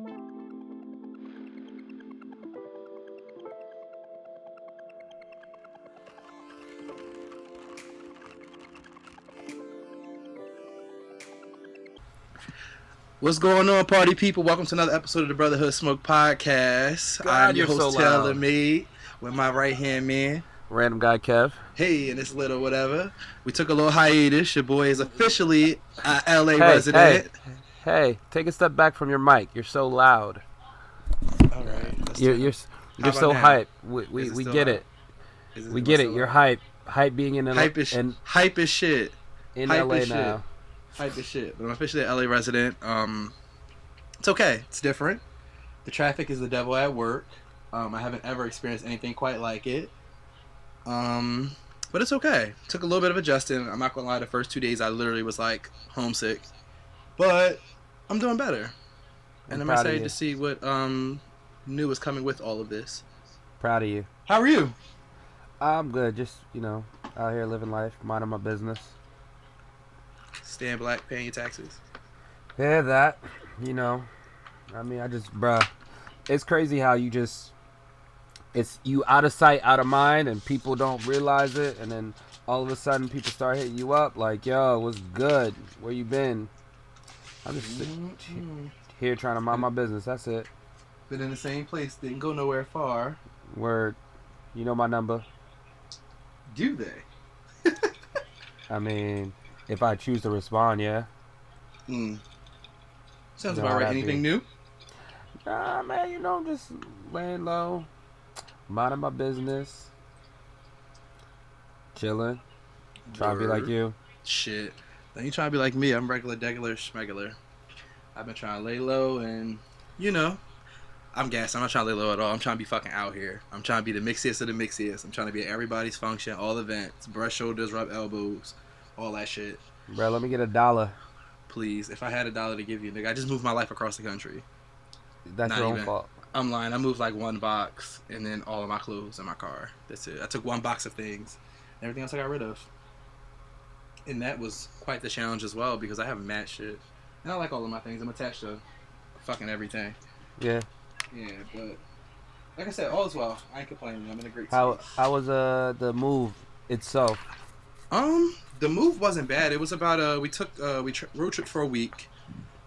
What's going on, party people? Welcome to another episode of the Brotherhood Smoke Podcast. God, I'm your you're host, so loud. TailorMade, with my right-hand man, Randomguykev. Hey, and this little whatever. We took a little hiatus. Your boy is officially a LA Hey, resident. hey, take a step back from your mic. You're so loud. All right. You're so now? hype. Is We it still get loud? it. We get it. You're hype. Hype being in hype as shit. in Hype LA as now. shit. Hype as shit. But I'm officially an LA resident. It's okay. It's different. The traffic is the devil at work. I haven't ever experienced anything quite like it. But it's okay. Took a little bit of adjusting. I'm not gonna lie. The first 2 days I literally was like homesick, but I'm doing better, and I'm excited to see what new is coming with all of this. Proud of you. How are you? I'm good. Just out here living life, minding my business. Staying black, paying your taxes. Yeah, that. I mean, bruh. It's crazy how it's you out of sight, out of mind, and people don't realize it, and then all of a sudden people start hitting you up like, yo, what's good? Where you been? I'm just here trying to mind my business. That's it. Been in the same place, didn't go nowhere far. Word. You know my number. Do they? I mean, if I choose to respond, yeah. Sounds about right. Anything new? Nah, man, I'm just laying low, minding my business, chilling, trying to be like you. Shit. Then you trying to be like me. I'm regular, degular, schmegular. I've been trying to lay low, and I'm gassed. I'm not trying to lay low at all. I'm trying to be fucking out here. I'm trying to be the mixiest of the mixiest. I'm trying to be at everybody's function, all events, brush shoulders, rub elbows, all that shit. Bro, let me get $1. Please, if I had $1 to give you, nigga, I just moved my life across the country. That's Not your even. own fault. I'm lying. I moved like one box and then all of my clothes in my car. That's it. I took one box of things. Everything else I got rid of. And that was quite the challenge as well because I have mad shit. And I like all of my things. I'm attached to fucking everything. Yeah. Yeah, but like I said, all is well. I ain't complaining. I'm in a great How space. was the move itself? The move wasn't bad. It was about we road tripped for a week.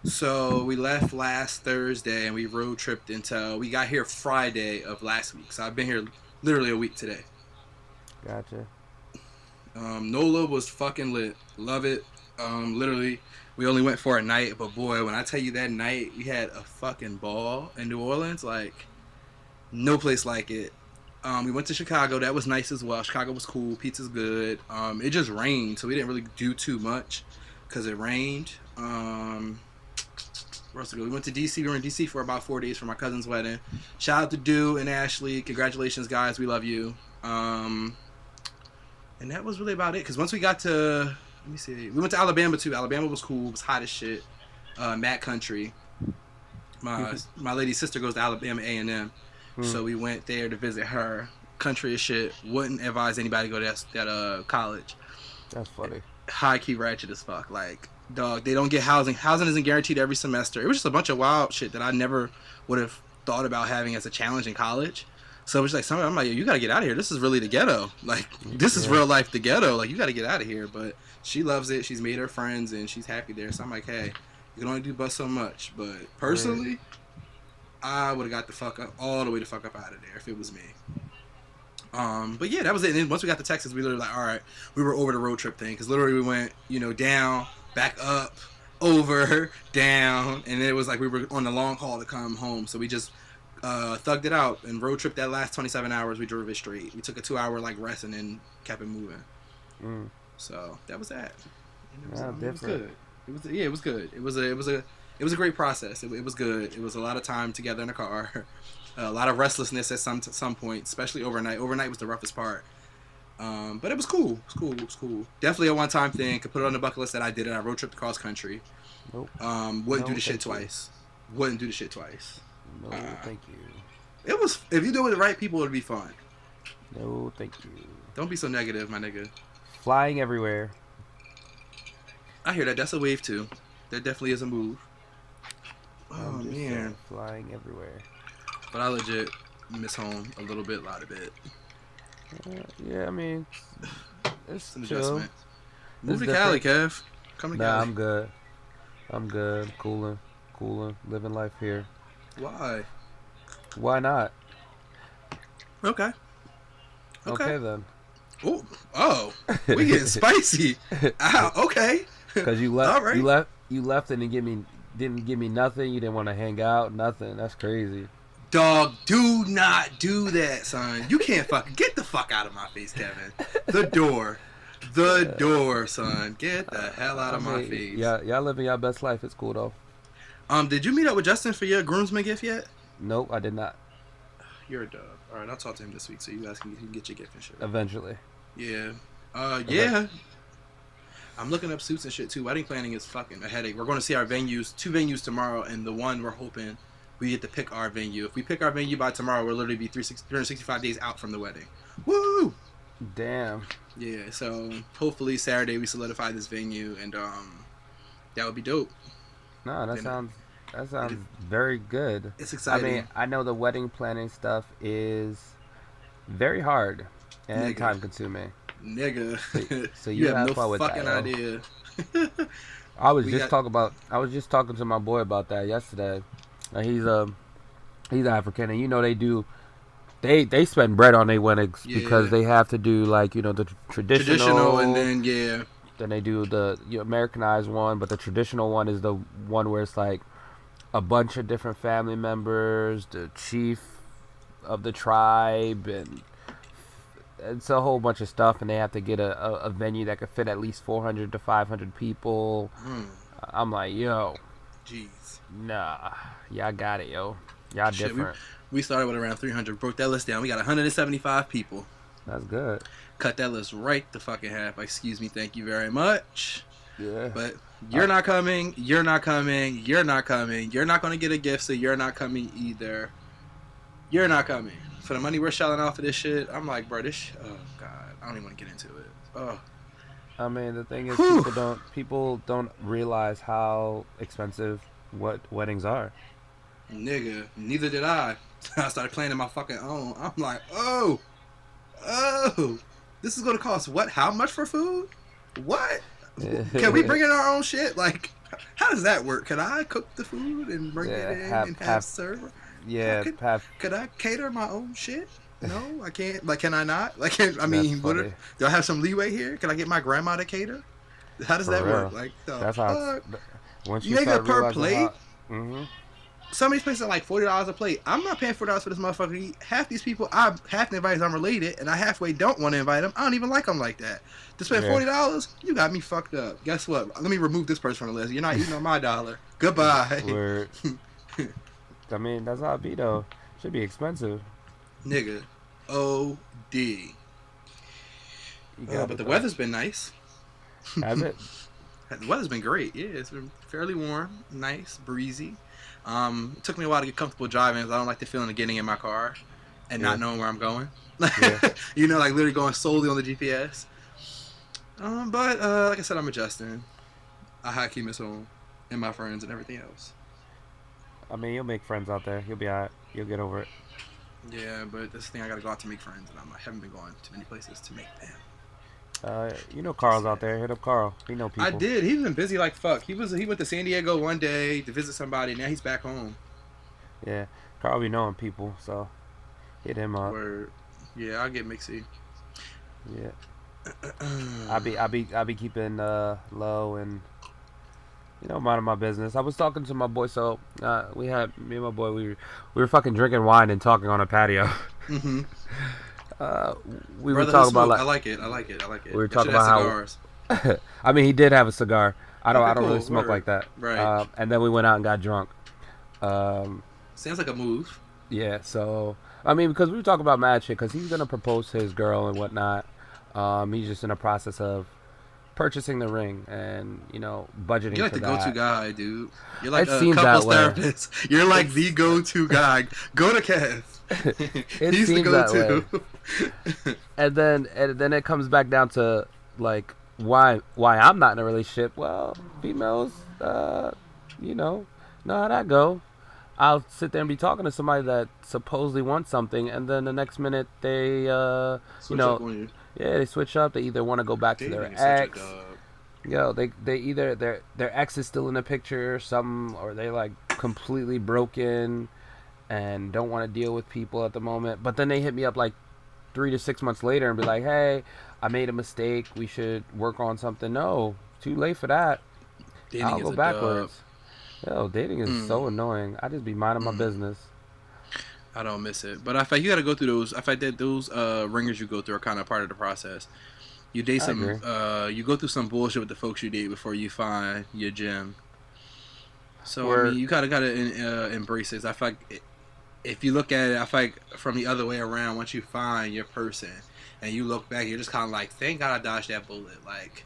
So we left last Thursday and we road tripped until we got here Friday of last week. So I've been here literally a week today. Gotcha. NOLA was fucking lit. Love it. Literally, we only went for a night, but boy, when I tell you that night, we had a fucking ball in New Orleans. Like, no place like it. We went to Chicago. That was nice as well. Chicago was cool. Pizza's good. It just rained, so we didn't really do too much because it rained. Where else to go? We went to DC. We were in DC for about 4 days for my cousin's wedding. Shout out to Dew and Ashley. Congratulations, guys. We love you. And that was really about it. Because once we got to, let me see. We went to Alabama too. Alabama was cool. It was hot as shit. Mad country. My lady's sister goes to Alabama A&M. So we went there to visit her. Country as shit. Wouldn't advise anybody to go to that college. That's funny. High key ratchet as fuck. Like, dog, they don't get housing. Housing isn't guaranteed every semester. It was just a bunch of wild shit that I never would have thought about having as a challenge in college. So it was like, I'm like, you gotta get out of here. This is really the ghetto. Like, this is real life the ghetto. Like, you gotta get out of here. But she loves it. She's made her friends and she's happy there. So I'm like, hey, you can only do but so much. But personally, I would have got the fuck up all the way the fuck up out of there if it was me. But yeah, that was it. And then once we got to Texas, we literally like, all right, we were over the road trip thing because literally we went, down, back up, over, down, and it was like we were on the long haul to come home. So we just thugged it out and road tripped that last 27 hours. We drove it straight. We took a 2-hour like rest and then kept it moving. So that was that. It was good. It was good. It was a great process. It was good. It was a lot of time together in the car. A lot of restlessness at some point, especially overnight. Overnight was the roughest part. But it was cool. It was cool. Definitely a one-time thing. Could put it on the bucket list that I did it. I road tripped across country. Nope. Wouldn't do the shit twice. Wouldn't do the shit twice. No, thank you. It was, if you do it with the right people, it'd be fun. No, thank you. Don't be so negative, my nigga. Flying everywhere. I hear that. That's a wave too. That definitely is a move. Oh man, flying everywhere. but I legit miss home a little bit, lot of bit. Yeah, I mean, It's it's an chill. adjustment. Move It's to Cali, different. Kev. Come to Nah, Cali. I'm good. I'm good. Cooling, living life here. Why? Why not? Okay. Okay. Okay then. Oh, oh, we getting spicy. Ow, okay. Cause All right. you left and didn't give me nothing. You didn't want to hang out, nothing. That's crazy. Dog, do not do that, son. You can't get the fuck out of my face, Kevin. The door. The door, son. Get the hell out I of my mean, face. y'all living your best life. It's cool though. Did you meet up with Justin for your groomsman gift yet? Nope, I did not. You're a dub. All right, I'll talk to him this week so you guys can get your gift and shit. Eventually. Yeah. Yeah. I'm looking up suits and shit too. Wedding planning is fucking a headache. We're going to see our venues, 2 venues tomorrow, and the one we're hoping we get to pick our venue. If we pick our venue by tomorrow, we'll literally be 365 days out from the wedding. Woo! Damn. Yeah, so hopefully Saturday we solidify this venue, and that would be dope. No, that sounds very good. It's exciting. I mean, I know the wedding planning stuff is very hard and time consuming. Nigga, So you have no fun with fucking that, idea. I was just talking to my boy about that yesterday. He's African, and you know they spend bread on their weddings because they have to do like the traditional, and then then they do the Americanized one, but the traditional one is the one where it's like a bunch of different family members, the chief of the tribe, and it's a whole bunch of stuff, and they have to get a venue that could fit at least 400 to 500 people. I'm like, yo, jeez, nah, y'all got it, yo, y'all different. We started with around 300, broke that list down. We got 175 people. That's good. Cut that list right the fucking half. Excuse me, thank you very much. Yeah. But you're not coming. You're not coming. You're not coming. You're not going to get a gift, so you're not coming either. You're not coming. For the money we're shelling off of this shit, I'm like, bro, oh, God. I don't even want to get into it. Oh. I mean, the thing is, people don't realize how expensive weddings are. Nigga, neither did I. I started planning my fucking own. I'm like, oh, this is going to cost what? How much for food? What? Can we bring in our own shit? Like, how does that work? Can I cook the food and bring it in and have server? Yeah, could I cater my own shit? No, I can't. Like, can I not? Like, do I have some leeway here? Can I get my grandma to cater? How does that work? Like, that's how. Once you nigga, start per plate. Mm-hmm. Some of these places are like $40 a plate. I'm not paying $40 for this motherfucker to eat. Half these people, half the invites I'm related, and I halfway don't want to invite them. I don't even like them like that. To spend $40, you got me fucked up. Guess what? Let me remove this person from the list. You're not eating on my dollar. Goodbye. Word. I mean, that's how it be though. Should be expensive. Nigga. O.D. But the weather's been nice. Has it? The weather's been great. Yeah, it's been fairly warm, nice, breezy. It took me a while to get comfortable driving. I don't like the feeling of getting in my car and not knowing where I'm going. Like literally going solely on the GPS. But like I said, I'm adjusting. I high-key miss home and my friends and everything else. I mean, you'll make friends out there. You'll be alright. You'll get over it. Yeah, but this thing I gotta go out to make friends, and I haven't been going to many places to make them. Carl's out there. Hit up Carl. He know people. I did. He's been busy like fuck. He went to San Diego one day to visit somebody. Now he's back home. Yeah, Carl be knowing people, so hit him up. Word. Yeah, I'll get Mixie. Yeah. I be keeping low and minding my business. I was talking to my boy, so me and my boy, we were fucking drinking wine and talking on a patio. Mm-hmm. We were talking about I like it. We were talking about cigars. I mean, he did have a cigar. I don't really smoke like that. Right. And then we went out and got drunk. Sounds like a move. Yeah. So I mean, because we were talking about mad shit, because he's gonna propose to his girl and whatnot. He's just in the process of purchasing the ring and budgeting. You're like for the that. go-to guy, dude. You're like a seems couples that way. therapist. You're like the go-to guy. Go to Kev. He's the go-to. And then it comes back down to like why I'm not in a relationship. Well, females, No, how'd that go? I'll sit there and be talking to somebody that supposedly wants something, and then the next minute they, you Switch up know, on you. yeah, they switch up. They either want to go back to their Dating is such a ex. dub. They either their ex is still in the picture, or something, or they like completely broken and don't want to deal with people at the moment. But then they hit me up like 3 to 6 months later and be like, "Hey, I made a mistake. We should work on something." No, too late for that. Dating I'll is go a dub. backwards. Yo, dating is so annoying. I just be minding my business. I don't miss it. But I feel like you got to go through those. I feel like that those ringers you go through are kind of part of the process. You date I some. agree. You go through some bullshit with the folks you date before you find your gem. So I mean, Where you gotta embrace it. I feel like if you look at it, I feel like from the other way around, once you find your person and you look back, you're just kind of like, thank God I dodged that bullet. Like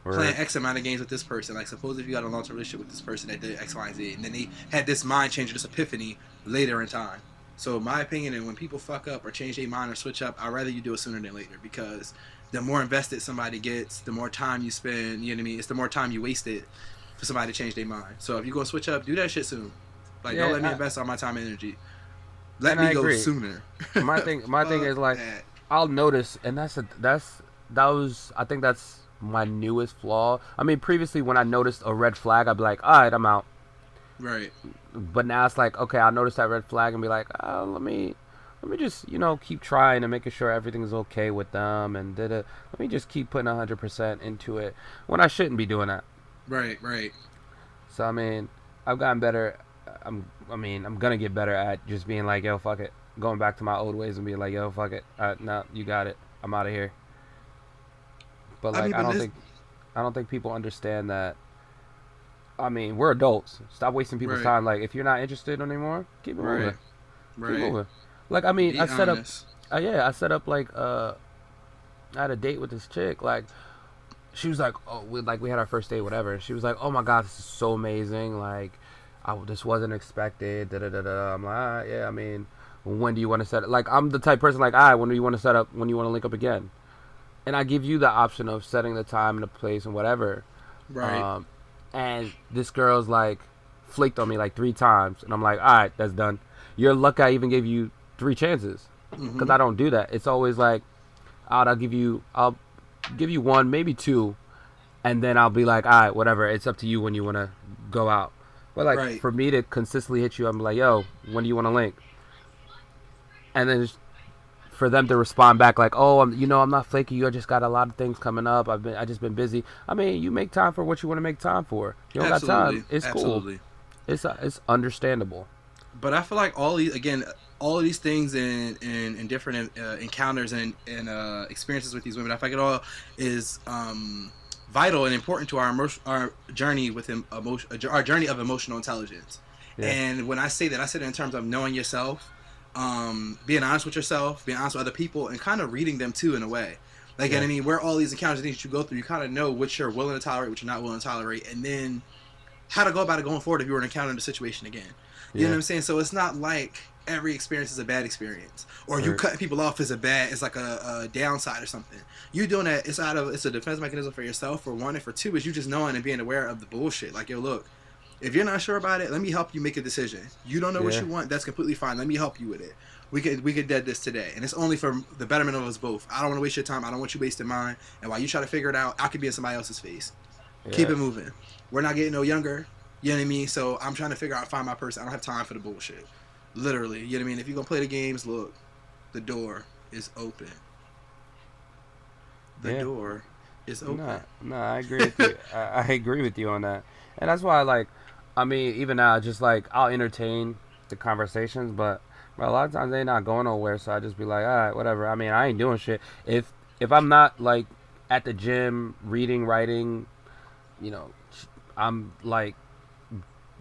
playing where X amount of games with this person. Like suppose if you got a long term relationship with this person that did X, Y, and Z, and then they had this mind change or this epiphany later in time. So my opinion, and when people fuck up or change their mind or switch up, I'd rather you do it sooner than later because the more invested somebody gets, the more time you spend. You know what I mean? It's the more time you wasted for somebody to change their mind. So if you gonna switch up, do that shit soon. Like don't let me yeah, invest all my time and energy. Let and me I go agree. sooner. My thing Fuck is like that. I'll notice, and that was I think that's my newest flaw. I mean, previously when I noticed a red flag, I'd be like, all right, I'm out. Right. But now it's like, okay, I'll notice that red flag and be like, oh, let me just keep trying and making sure everything's okay with them, and let me just keep putting 100% into it when I shouldn't be doing that. Right. Right. So I mean, I've gotten better. I'm gonna get better at just being like, yo, fuck it, going back to my old ways and being like, yo, fuck it, no, you got it, I'm out of here. But I like, mean, but this. I don't think people understand that. I mean, we're adults. Stop wasting people's Right. time. Like, if you're not interested anymore, keep it Right. moving. Keep Right. moving. Like, I mean, Be honest. I set up like, I had a date with this chick. Like, she was like, oh, we had our first date, whatever. She was like, oh my god, this is so amazing. Like, this wasn't expected. Da da da da. I'm like, yeah. I mean, when do you want to set it? Like, I'm the type of person like, when do you want to set up? When do you want to link up again? And I give you the option of setting the time and the place and whatever. Right. Um, and this girl's like flaked on me like 3 times, and I'm like, all right, that's done. You're lucky I even gave you 3 chances, because Mm-hmm. I don't do that. It's always like, I'll give you one, maybe two, and then I'll be like, all right, whatever. It's up to you when you want to go out. But like Right. for me to consistently hit you, I'm like, yo, when do you want to link? And then for them to respond back like, "Oh, I'm not flaky. You I just got a lot of things coming up. I just been busy." I mean, you make time for what you want to make time for. You don't got Absolutely. time. It's cool. Absolutely. It's understandable. But I feel like all of these things and different encounters and experiences with these women, I feel like it all is vital and important to our journey with our journey of emotional intelligence. Yeah, And when I say that, I say it in terms of knowing yourself, being honest with yourself, being honest with other people, and kind of reading them too in a way. Like, and yeah, I mean, where all these encounters and things that you go through, you kind of know what you're willing to tolerate, what you're not willing to tolerate, and then how to go about it going forward if you were to encounter the situation again. You know what yeah. I'm saying? So it's not like every experience is a bad experience, or you Or, cutting people off is it's like a downside or something. You doing that, it's a defense mechanism for yourself for one, and for two is you just knowing and being aware of the bullshit. Like, yo, look, if you're not sure about it, let me help you make a decision. You don't know what yeah, you want, that's completely fine. Let me help you with it. We could dead this today, and it's only for the betterment of us both. I don't want to waste your time. I don't want you wasting mine. And while you try to figure it out, I could be in somebody else's face. Keep yeah, it moving. We're not getting no younger. You know what I mean? So I'm trying to figure out, find my person. I don't have time for the bullshit. Literally. You know what I mean? If you're going to play the games, look, the door is open. The yeah. door is open. No, I agree with you. I agree with you on that, and that's why, like, I mean, even now, just like I'll entertain the conversations, but a lot of times they not going nowhere. So I just be like, all right, whatever. I mean, I ain't doing shit. If I'm not like at the gym, reading, writing, you know, I'm like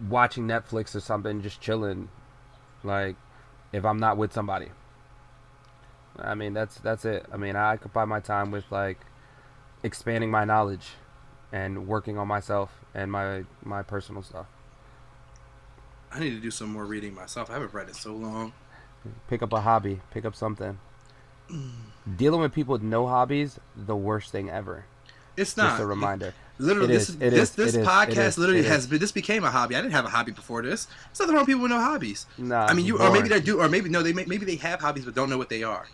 watching Netflix or something, just chilling. Like, if I'm not with somebody, I mean, that's it. I mean, I occupy my time with like expanding my knowledge and working on myself and my personal stuff. I need to do some more reading myself. I haven't read in so long. Pick up a hobby. Pick up something. Dealing with people with no hobbies, the worst thing ever. It's Just a not. reminder. Literally, It is. this podcast literally has been. This became a hobby. I didn't have a hobby before this. There's nothing wrong with people with no hobbies. Nah, I mean, or boring. maybe they do, or maybe no. Maybe they have hobbies but don't know what they are.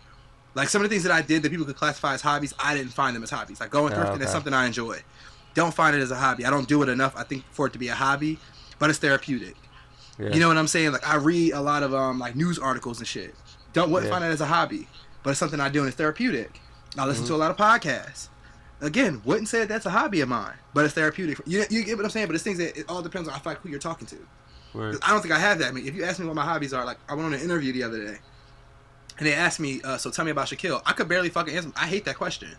Like some of the things that I did that people could classify as hobbies, I didn't find them as hobbies. Like going thrifting is something I enjoy. Don't find it as a hobby. I don't do it enough, I think, for it to be a hobby, but it's therapeutic. Yeah. You know what I'm saying? Like I read a lot of like news articles and shit. Wouldn't find it as a hobby, but it's something I do and it's therapeutic. I listen to a lot of podcasts. Again, wouldn't say that's a hobby of mine, but it's therapeutic. You get what I'm saying? But it's things that it all depends on who you're talking to. Right. I don't think I have that. I mean, if you ask me what my hobbies are, like I went on an interview the other day, and they asked me, so tell me about Shaquille. I could barely fucking answer. I hate that question.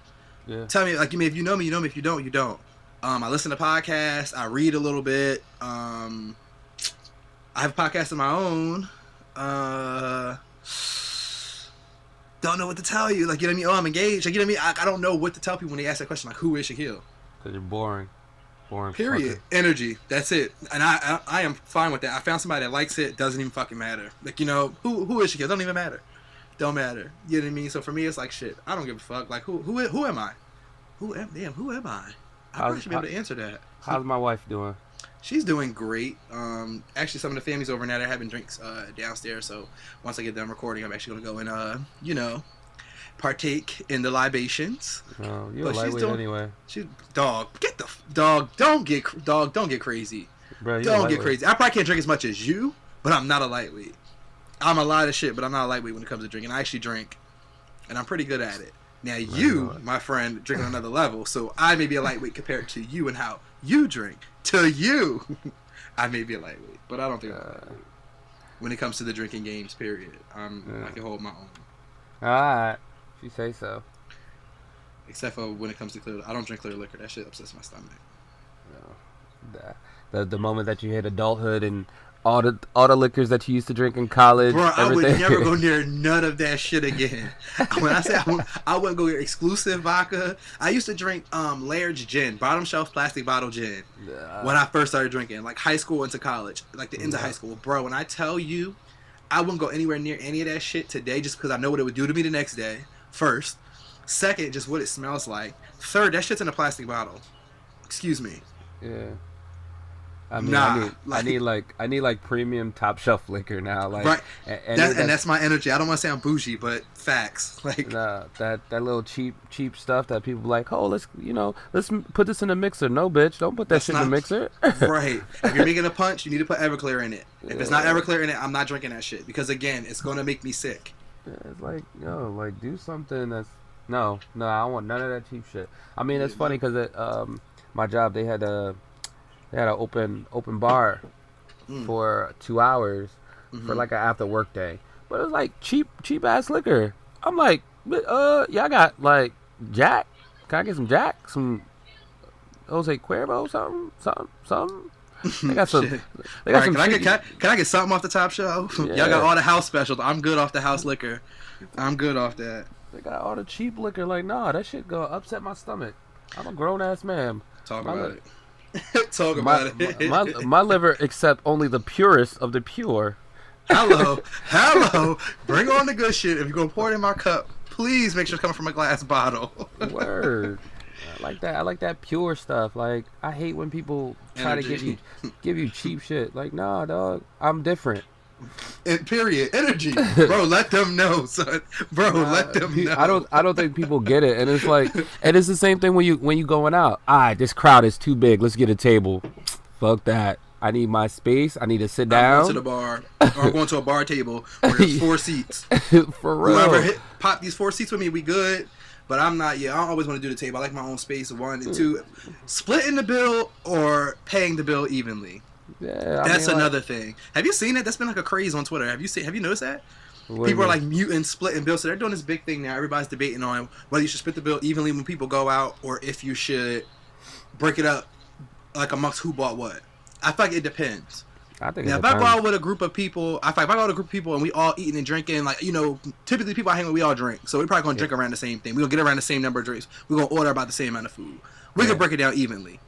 Yeah. Tell me, like, if you know me, you know me. If you don't, you don't. I listen to podcasts. I read a little bit. I have a podcast of my own. Don't know what to tell you. Like, you know what I mean? Oh, I'm engaged. Like, you know what I mean? I don't know what to tell people when they ask that question. Like, who is Shaquille? Because you're boring. Boring. Period. Fucker. Energy. That's it. And I am fine with that. I found somebody that likes it. Doesn't even fucking matter. Like, you know, who is Shaquille? Don't even matter. Don't matter. You know what I mean? So for me, it's like, shit. I don't give a fuck. Like, who am I? Who am I? I probably should be able to answer that. How's my wife doing? She's doing great. Actually, some of the families over now, they're having drinks downstairs. So once I get done recording, I'm actually going to go and, partake in the libations. Oh, you're a lightweight anyway. Don't get crazy. Bro, don't get crazy. I probably can't drink as much as you, but I'm not a lightweight. I'm a lot of shit, but I'm not a lightweight when it comes to drinking. I actually drink, and I'm pretty good at it. Now you, my friend, drink on another level, so I may be a lightweight compared to you and how you drink. To you, I may be a lightweight, but I don't think I'm a lightweight. When it comes to the drinking games, period, I can hold my own. Alright, if you say so. Except for when it comes to clear, I don't drink clear liquor. That shit upsets my stomach. No. The moment that you hit adulthood and all the liquors that you used to drink in college. Bro, I would never go near none of that shit again. When I say I wouldn't go near exclusive vodka. I used to drink Laird's gin, bottom shelf plastic bottle gin, when I first started drinking, like high school into college, like the end of high school. Bro, when I tell you, I wouldn't go anywhere near any of that shit today just because I know what it would do to me the next day. First. Second, just what it smells like. Third, that shit's in a plastic bottle. Excuse me. Yeah. I mean, I need like premium top shelf liquor now, like right. And that's my energy. I don't want to sound bougie, but facts. Like that little cheap stuff that people like. Oh, let's put this in a mixer. No, bitch, don't put that shit in a mixer. Right. If you're making a punch, you need to put Everclear in it. If it's not Everclear in it, I'm not drinking that shit because again, it's gonna make me sick. Yeah, it's like do something that's no, I don't want none of that cheap shit. I mean, it's funny because my job they had an open bar for 2 hours for like an after work day, but it was like cheap ass liquor. I'm like, I got like Jack. Can I get some Jack? Some Jose Cuervo? Something. They got some. They got some. Can I get something off the top shelf? Yeah. Y'all got all the house specials. I'm good off the house liquor. I'm good off that. They got all the cheap liquor. Like, nah, that shit gonna upset my stomach. I'm a grown ass man. Talk about it. Talk about it. My liver accept only the purest of the pure. Hello. Bring on the good shit. If you're gonna pour it in my cup, please make sure it's coming from a glass bottle. Word. I like that. I like that pure stuff. Like, I hate when people try to give you cheap shit. Like, nah, dog, I'm different. And period. Energy, bro. Let them know, son. Bro, let them know. I don't think people get it, and it's like, and it's the same thing when you going out. This crowd is too big. Let's get a table. Fuck that. I need my space. I need to sit down. I'm going to the bar, or I'm going to a bar table where there's 4 seats. For real. Whoever pop these 4 seats with me, we good. But I'm not. Yeah, I don't always want to do the table. I like my own space. 1 and 2, splitting the bill or paying the bill evenly. Yeah, that's another thing. Have you seen it? That's been like a craze on Twitter. Have you noticed that? People are like muting, splitting bills. So they're doing this big thing now. Everybody's debating on whether you should split the bill evenly when people go out or if you should break it up like amongst who bought what. I feel like it depends. I think now, if I go out with a group of people, if I go out with a group of people and we all eating and drinking, like, typically people I hang with, we all drink. So we're probably going to drink around the same thing. We're going to get around the same number of drinks. We're going to order about the same amount of food. We can break it down evenly.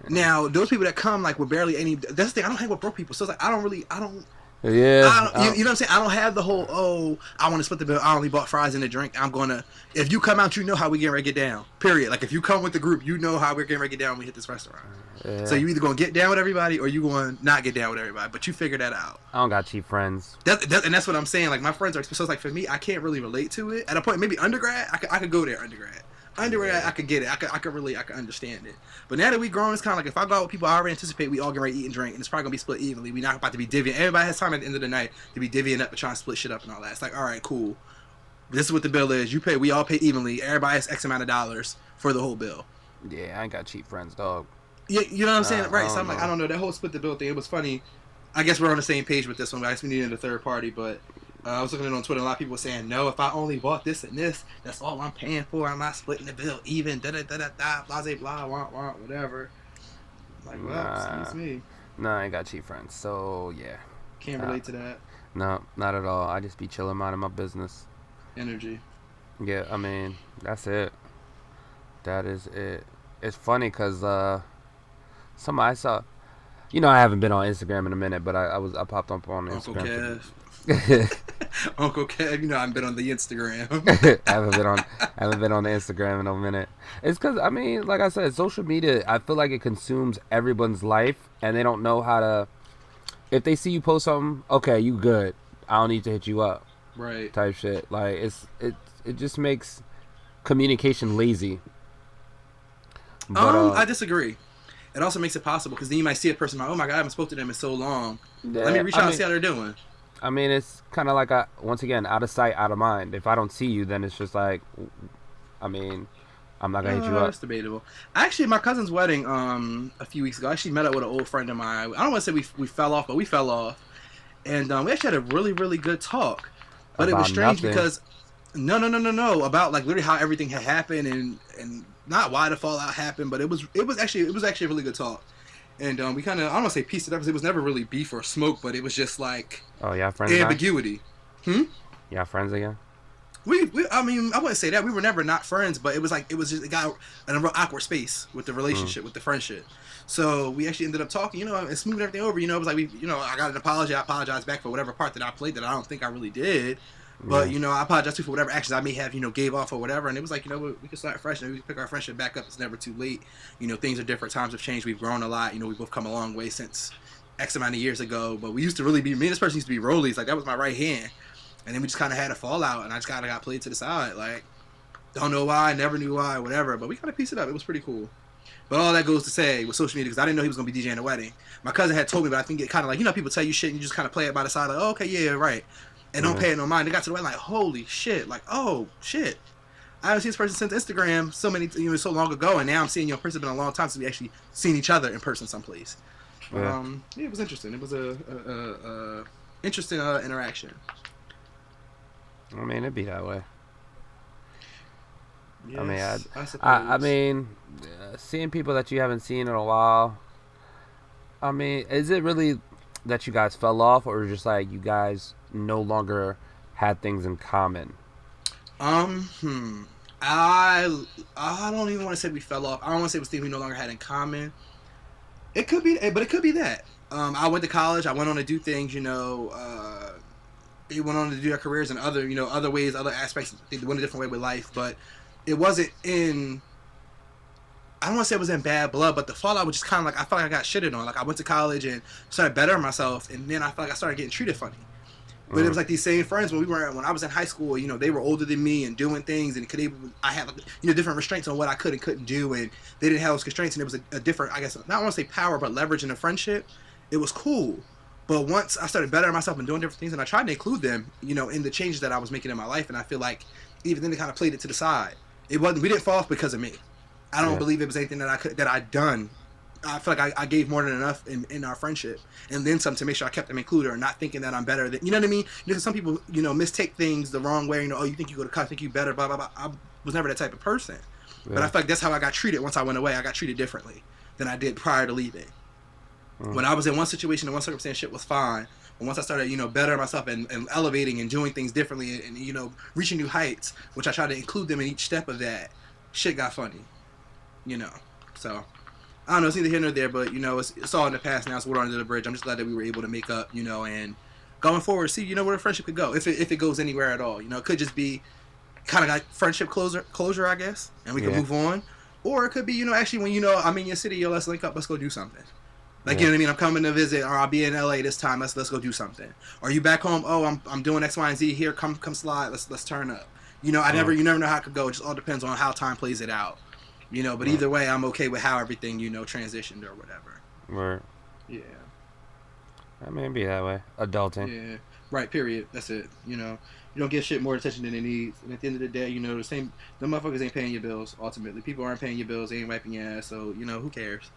Now, those people that come, like, with barely any... That's the thing. I don't hang with broke people. So it's like, I don't... Yeah. You know what I'm saying? I don't have the whole, oh, I want to split the bill. I only bought fries and a drink. I'm going to, if you come out, you know how we getting ready to get down. Period. Like, if you come with the group, you know how we're getting ready to get down when we hit this restaurant. So Yeah. you either going to get down with everybody or you going to not get down with everybody. But you figure that out. I don't got cheap friends. And that's what I'm saying. Like, my friends are, so it's like, for me, I can't really relate to it. At a point, maybe undergrad, I could go there undergrad. Undergrad, I could get it. I could understand it. But now that we grown, it's kind of like if I go out with people, I already anticipate we all get ready to eat and drink, and it's probably gonna be split evenly. We're not about to be divvying. Everybody has time at the end of the night to be divvying up and trying to split shit up and all that. It's like, all right, cool. This is what the bill is. You pay. We all pay evenly. Everybody has X amount of dollars for the whole bill. Yeah, I ain't got cheap friends, dog. Yeah, you know what I'm saying, right? So I'm like, know. I don't know. That whole split the bill thing, it was funny. I guess we're on the same page with this one. But I guess we needed a third party, but. I was looking at it on Twitter, a lot of people were saying, no, if I only bought this and this, that's all I'm paying for. I'm not splitting the bill even, da-da-da-da-da, blah, blah, wah, whatever. I'm like, well, excuse me. No, I ain't got cheap friends, so, yeah. Can't relate to that. No, not at all. I just be chilling, minding my business. Energy. Yeah, I mean, that's it. That is it. It's funny, because somebody I saw, you know, I haven't been on Instagram in a minute, but I popped up on Uncle Instagram. Kev. Uncle Kev, you know, I've been on the Instagram. I haven't been on the Instagram in a minute. It's because, I mean, like I said, social media, I feel like it consumes everyone's life, and they don't know how to. If they see you post something, okay, you good. I don't need to hit you up. Right. Type shit. Like it just makes communication lazy. But, I disagree. It also makes it possible because then you might see a person like, oh my god, I haven't spoken to them in so long. Yeah, Let me reach out and see how they're doing. I mean, it's kind of like once again, out of sight, out of mind. If I don't see you, then it's just like, I mean, I'm not gonna hit you up. That's debatable. Actually, my cousin's wedding a few weeks ago, I actually met up with an old friend of mine. I don't want to say we fell off, but we fell off, and we actually had a really really good talk. But it was strange because no about like literally how everything had happened and not why the fallout happened, but it was actually a really good talk. And we kind of, I don't want to say pieced it up because it was never really beef or smoke, but it was just like friends ambiguity. Again? Yeah, friends again. I mean, I wouldn't say that we were never not friends, but it got in a real awkward space with the relationship, with the friendship. So we actually ended up talking, you know, and smoothing everything over. You know, it was like I got an apology. I apologized back for whatever part that I played that I don't think I really did. But, you know, I apologize too for whatever actions I may have, gave off or whatever. And it was like, we can start fresh and we can pick our friendship back up. It's never too late. You know, things are different. Times have changed. We've grown a lot. You know, we've both come a long way since X amount of years ago. But we used to really be, me and this person used to be rollies. Like, that was my right hand. And then we just kind of had a fallout. And I just kind of got played to the side. Like, don't know why, never knew why, whatever. But we kind of pieced it up. It was pretty cool. But all that goes to say with social media, because I didn't know he was going to be DJing the wedding. My cousin had told me, but I think it kind of like, people tell you shit and you just kind of play it by the side. Like, oh, okay, yeah, right. And don't pay it no mind. They got to the wedding like, holy shit. Like, oh, shit. I haven't seen this person since Instagram so long ago. And now I'm seeing person. It's been a long time since we actually seen each other in person someplace. Yeah, it was interesting. It was a interesting interaction. I mean, it'd be that way. Yes, I mean, seeing people that you haven't seen in a while. I mean, is it really that you guys fell off, or just like you guys no longer had things in common? I don't even want to say we fell off. I don't want to say it was things we no longer had in common. It could be, but it could be that. I went to college. I went on to do things. They went on to do their careers in other ways, other aspects. They went a different way with life, but it wasn't in. I don't want to say it was in bad blood, but the fallout was just kind of like I felt like I got shitted on. Like I went to college and started bettering myself, and then I felt like I started getting treated funny. But it was like these same friends when I was in high school. They were older than me and doing things, and I had different restraints on what I could and couldn't do, and they didn't have those constraints, and it was a different, I guess, not want to say power, but leverage in a friendship. It was cool, but once I started bettering myself and doing different things, and I tried to include them, in the changes that I was making in my life, and I feel like even then they kind of played it to the side. We didn't fall off because of me. I don't believe it was anything that I'd done. I feel like I gave more than enough in our friendship, and then some to make sure I kept them included, or not thinking that I'm better than, you know what I mean? Because some people, mistake things the wrong way. Oh, you think you go to college, think you better, blah blah blah. I was never that type of person, but I feel like that's how I got treated once I went away. I got treated differently than I did prior to leaving. When I was in one situation and one circumstance, shit was fine. But once I started, bettering myself and elevating and doing things differently and reaching new heights, which I tried to include them in each step of that, shit got funny. So. I don't know, it's neither here nor there, but, it's all in the past now, it's water under the bridge. I'm just glad that we were able to make up, and going forward, see, you know, where a friendship could go if it goes anywhere at all. You know, it could just be kind of like friendship closure, I guess, and we can move on. Or it could be, you know, actually when you know I'm in your city, yo, let's link up, let's go do something. Like, you know what I mean? I'm coming to visit, or I'll be in LA this time. Let's go do something. Or you back home? Oh, I'm doing X, Y, and Z here. Come slide. Let's turn up. You know, you never know how it could go. It just all depends on how time plays it out. You know, but either way, I'm okay with how everything, you know, transitioned or whatever. Right. Yeah. I mean, it'd be that way. Adulting. Yeah. Right. Period. That's it. You know, you don't give shit more attention than it needs. And at the end of the day, you know, the motherfuckers ain't paying your bills. Ultimately, people aren't paying your bills. They ain't wiping your ass. So you know, who cares?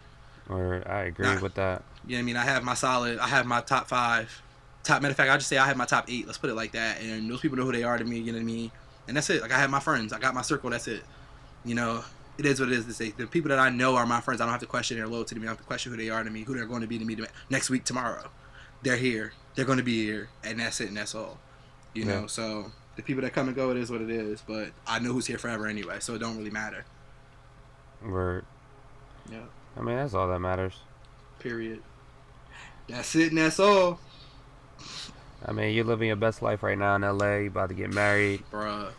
Or I agree with that. Yeah, I mean, I have my top 5. Matter of fact, I'll just say I have my top 8. Let's put it like that. And those people know who they are to me, you know what I mean? And that's it. Like, I have my friends. I got my circle. That's it. You know, it is what it is. The people that I know are my friends. I don't have to question their loyalty to me. I don't have to question who they are to me, who they're going to be to me next week, tomorrow. They're here. They're going to be here. And that's it. And that's all. You know, so the people that come and go, it is what it is. But I know who's here forever anyway, so it don't really matter. Word. Yeah. I mean, that's all that matters. Period. That's it, and that's all. I mean, you're living your best life right now in LA. You about to get married, Bruh.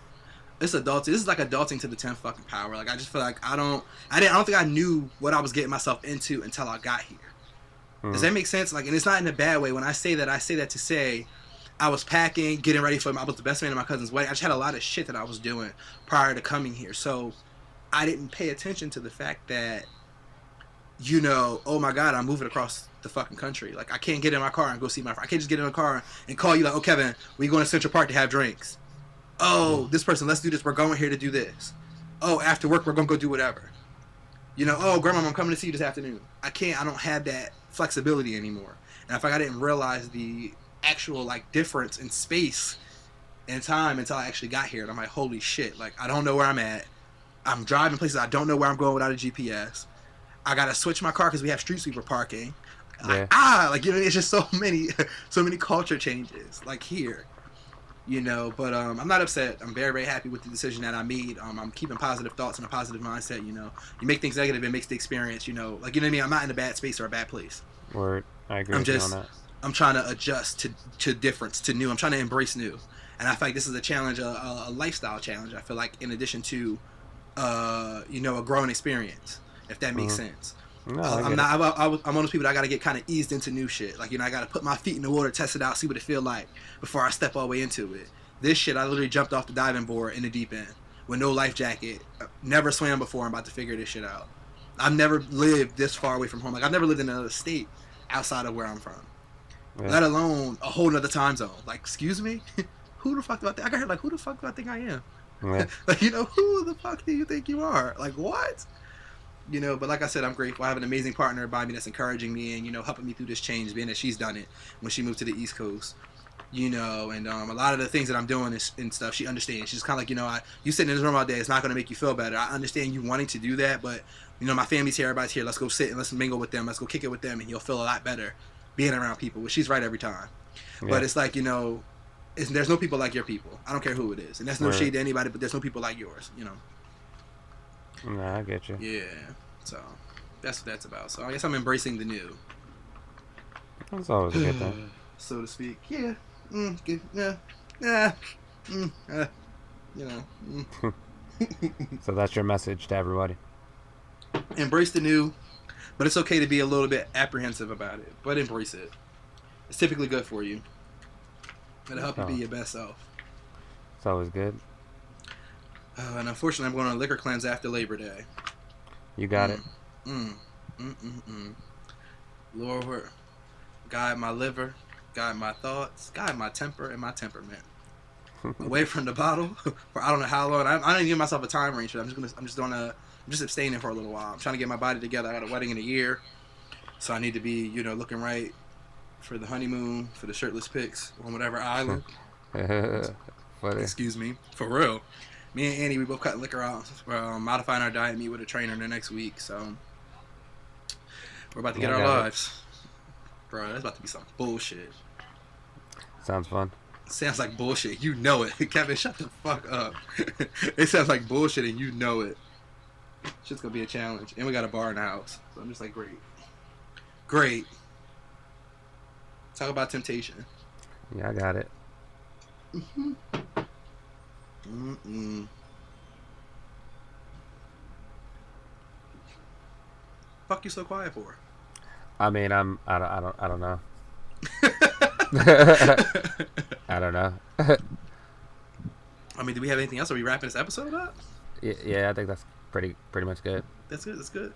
It's adulting. This is like adulting to the 10th fucking power. Like, I just feel like I don't think I knew what I was getting myself into until I got here. Does that make sense? Like, and it's not in a bad way. When I say that to say I was packing, getting ready I was the best man at my cousin's wedding. I just had a lot of shit that I was doing prior to coming here. So I didn't pay attention to the fact that, you know, oh my God, I'm moving across the fucking country. Like, I can't get in my car and go see my friend. I can't just get in a car and call you like, oh, Kevin, we going to Central Park to have drinks. Oh, this person, let's do this. We're going here to do this. Oh, after work, we're going to go do whatever. You know, oh, grandma, I'm coming to see you this afternoon. I don't have that flexibility anymore. And I feel like I didn't realize the actual, like, difference in space and time until I actually got here. And I'm like, holy shit. Like, I don't know where I'm at. I'm driving places I don't know where I'm going without a GPS. I gotta switch my car because we have street sweeper parking. Like, you know, it's just so many culture changes, like, here, you know. But I'm not upset. I'm very, very happy with the decision that I made. I'm keeping positive thoughts and a positive mindset. You know, you make things negative, it makes the experience, you know, like, you know what I mean. I'm not in a bad space or a bad place. Word. I agree with you on that. I'm trying to adjust to difference, to new. I'm trying to embrace new, and I feel like this is a challenge, a lifestyle challenge. I feel like, in addition to, you know, a growing experience, if that makes sense. No, I'm one of those people that I got to get kind of eased into new shit. Like, you know, I got to put my feet in the water, test it out, see what it feel like before I step all the way into it. This shit, I literally jumped off the diving board in the deep end with no life jacket. Never swam before. I'm about to figure this shit out. I've never lived this far away from home. Like, I've never lived in another state outside of where I'm from, let alone a whole nother time zone. Like, excuse me? Who the fuck do I think? I got like, who the fuck do I think I am? Like, you know, who the fuck do you think you are? Like, what? You know, but like I said, I'm grateful. I have an amazing partner by me that's encouraging me and, you know, helping me through this change, being that she's done it when she moved to the East Coast. You know, and a lot of the things that I'm doing and stuff, she understands. She's kind of like, you know, you sitting in this room all day, it's not going to make you feel better. I understand you wanting to do that, but, you know, my family's here, everybody's here. Let's go sit and let's mingle with them. Let's go kick it with them, and you'll feel a lot better being around people. Well, she's right every time. Yeah. But it's like, you know, there's no people like your people. I don't care who it is. And that's no shade to anybody, but there's no people like yours, you know. Nah, I get you. Yeah. So that's what that's about. So I guess I'm embracing the new. That's always a good thing. So to speak. Yeah. Good. Yeah. You know. So that's your message to everybody. Embrace the new, but it's okay to be a little bit apprehensive about it. But embrace it. It's typically good for you. It'll help you be your best self. It's always good. And unfortunately, I'm going on a liquor cleanse after Labor Day. You got it. Lord, guide my liver, guide my thoughts, guide my temper and my temperament. Away from the bottle for I don't know how long. I don't even give myself a time range. I'm just abstaining for a little while. I'm trying to get my body together. I got a wedding in a year, so I need to be, you know, looking right for the honeymoon, for the shirtless pics on whatever island. Excuse me, for real. Me and Annie, we both cut liquor out. We're modifying our diet, meet with a trainer the next week. So we're about to get our lives. Bro, that's about to be some bullshit. Sounds fun. Sounds like bullshit. You know it. Kevin, shut the fuck up. It sounds like bullshit and you know it. Shit's gonna be a challenge. And we got a bar in the house. So I'm just like, great. Talk about temptation. Yeah, I got it. Mm-mm. Fuck you so quiet for? I mean, I don't know. I don't know. I mean, do we have anything else? Are we wrapping this episode up? Yeah, I think that's pretty much good. That's good. That's good.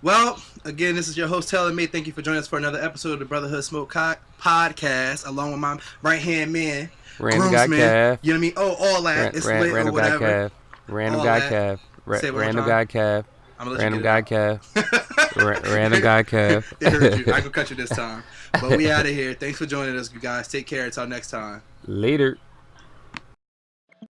Well, again, this is your host, TailorMade. Thank you for joining us for another episode of the Brotherhood Smoke Podcast, along with my right-hand man, Random Guy groomsman. Kev. You know what I mean? Oh, all that. It's lit or Random Guy whatever. Kev. Random All Guy that. Kev. Say it one more Random time. Guy Kev. I'm gonna let Random you Guy get it Kev. Random Guy Kev. It hurt you. I can cut you this time. But we out of here. Thanks for joining us, you guys. Take care. Until next time. Later.